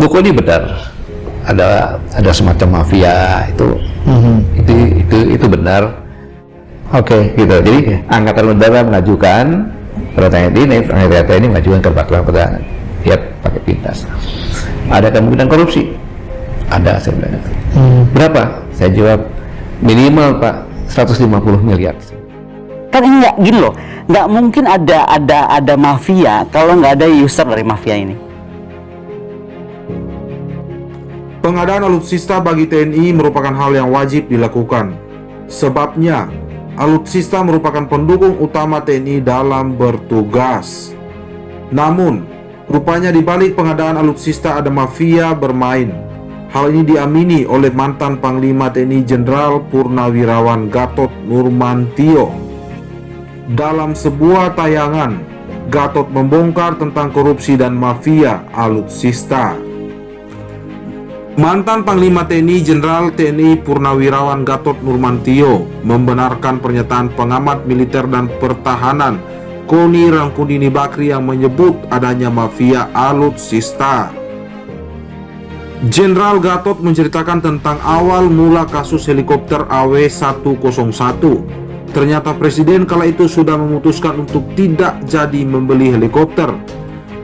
buku ini benar. Ada semacam mafia itu benar. Oke. Gitu. Jadi Angkatan Udara mengajukan pada TNI mengajukan ke pada dia pakai pintas. Ada kemungkinan korupsi? Ada, saya bilang. Berapa? Saya jawab minimal Pak 150 miliar. Kan ini nggak gini loh, nggak mungkin ada mafia kalau nggak ada user dari mafia ini. Pengadaan alutsista bagi TNI merupakan hal yang wajib dilakukan. Sebabnya, alutsista merupakan pendukung utama TNI dalam bertugas. Namun, rupanya di balik pengadaan alutsista ada mafia bermain. Hal ini diamini oleh mantan Panglima TNI Jenderal Purnawirawan Gatot Nurmantio. Dalam sebuah tayangan, Gatot membongkar tentang korupsi dan mafia alutsista. Mantan Panglima TNI Jenderal TNI Purnawirawan Gatot Nurmantio membenarkan pernyataan pengamat militer dan pertahanan Koni Rangkundini Bakri yang menyebut adanya mafia alutsista. Jenderal Gatot menceritakan tentang awal mula kasus helikopter AW101. Ternyata Presiden kala itu sudah memutuskan untuk tidak jadi membeli helikopter.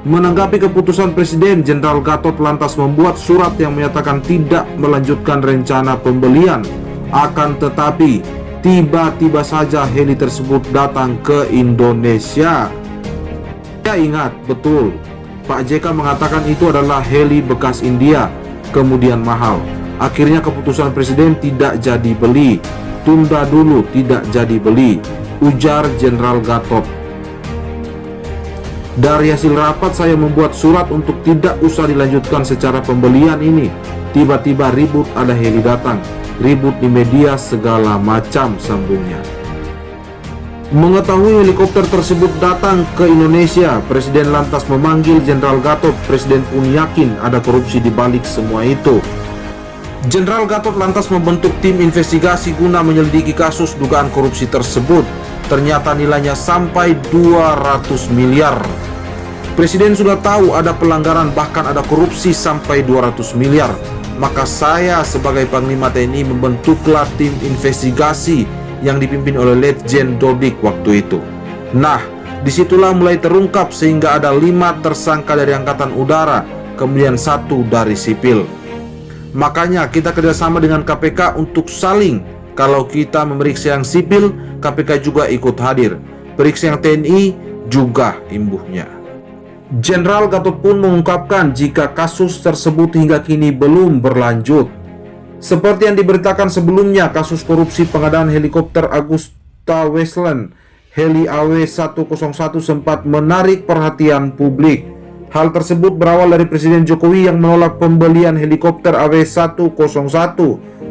Menanggapi keputusan Presiden, Jenderal Gatot lantas membuat surat yang menyatakan tidak melanjutkan rencana pembelian. Akan tetapi, tiba-tiba saja heli tersebut datang ke Indonesia. Saya ingat betul, Pak JK mengatakan itu adalah heli bekas India, kemudian mahal. Akhirnya keputusan Presiden tidak jadi beli. Tunda dulu, tidak jadi beli, ujar Jenderal Gatot. Dari hasil rapat saya membuat surat untuk tidak usah dilanjutkan secara pembelian ini. Tiba-tiba ribut, ada heli datang. Ribut di media segala macam, sambungnya. Mengetahui helikopter tersebut datang ke Indonesia, Presiden lantas memanggil Jenderal Gatot. Presiden pun yakin ada korupsi di balik semua itu. Jenderal Gatot lantas membentuk tim investigasi guna menyelidiki kasus dugaan korupsi tersebut. Ternyata nilainya sampai 200 miliar. Presiden sudah tahu ada pelanggaran, bahkan ada korupsi sampai 200 miliar. Maka saya sebagai Panglima TNI membentuklah tim investigasi yang dipimpin oleh Letjen Dodik waktu itu. Nah, disitulah mulai terungkap sehingga ada 5 tersangka dari Angkatan Udara, kemudian 1 dari sipil. Makanya kita kerjasama dengan KPK untuk saling. Kalau kita memeriksa yang sipil, KPK juga ikut hadir. Periksa yang TNI juga imbuhnya. Jenderal Gatot pun mengungkapkan jika kasus tersebut hingga kini belum berlanjut. Seperti yang diberitakan sebelumnya, kasus korupsi pengadaan helikopter Agusta Westland heli AW101 sempat menarik perhatian publik. Hal tersebut berawal dari Presiden Jokowi yang menolak pembelian helikopter AW101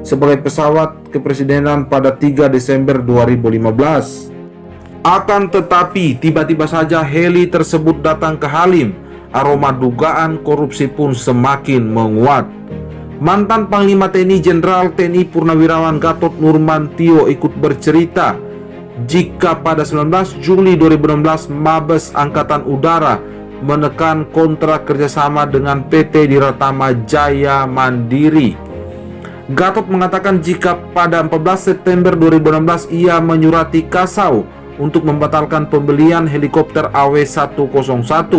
sebagai pesawat kepresidenan pada 3 Desember 2015. Akan tetapi, tiba-tiba saja heli tersebut datang ke Halim. Aroma dugaan korupsi pun semakin menguat. Mantan Panglima TNI Jenderal TNI Purnawirawan Gatot Nurmantio ikut bercerita jika pada 19 Juli 2016 Mabes Angkatan Udara menekan kontrak kerjasama dengan PT Diratama Jaya Mandiri. Gatot mengatakan jika pada 14 September 2016 ia menyurati Kasau untuk membatalkan pembelian helikopter AW101.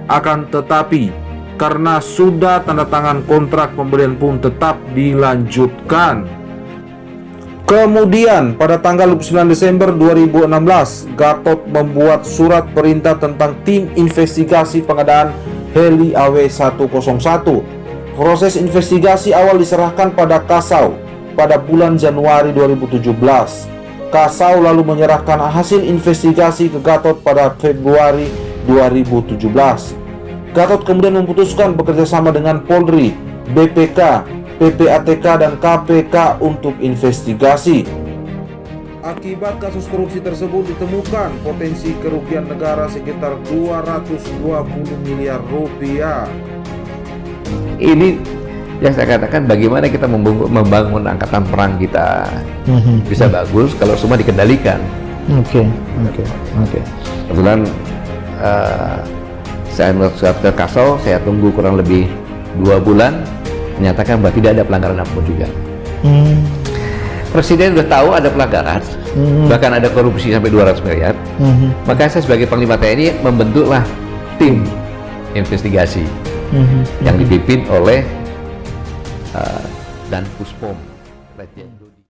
Akan tetapi, karena sudah tanda tangan kontrak pembelian pun tetap dilanjutkan. Kemudian pada tanggal 9 Desember 2016, Gatot membuat surat perintah tentang tim investigasi pengadaan heli AW101. Proses investigasi awal diserahkan pada Kasau pada bulan Januari 2017. Kasau lalu menyerahkan hasil investigasi ke Gatot pada Februari 2017. Gatot kemudian memutuskan bekerja sama dengan Polri, BPK, PPATK, dan KPK untuk investigasi. Akibat kasus korupsi tersebut ditemukan potensi kerugian negara sekitar 220 miliar rupiah. Ini yang saya katakan, bagaimana kita membangun angkatan perang kita bisa bagus kalau semua dikendalikan. Oke. Kebetulan saya ke Kasau, saya tunggu kurang lebih 2 bulan menyatakan bahwa tidak ada pelanggaran apapun juga. Presiden sudah tahu ada pelanggaran, bahkan ada korupsi sampai 200 miliar. Maka saya sebagai Panglima TNI membentuklah tim investigasi yang dipimpin oleh Dan Puspom.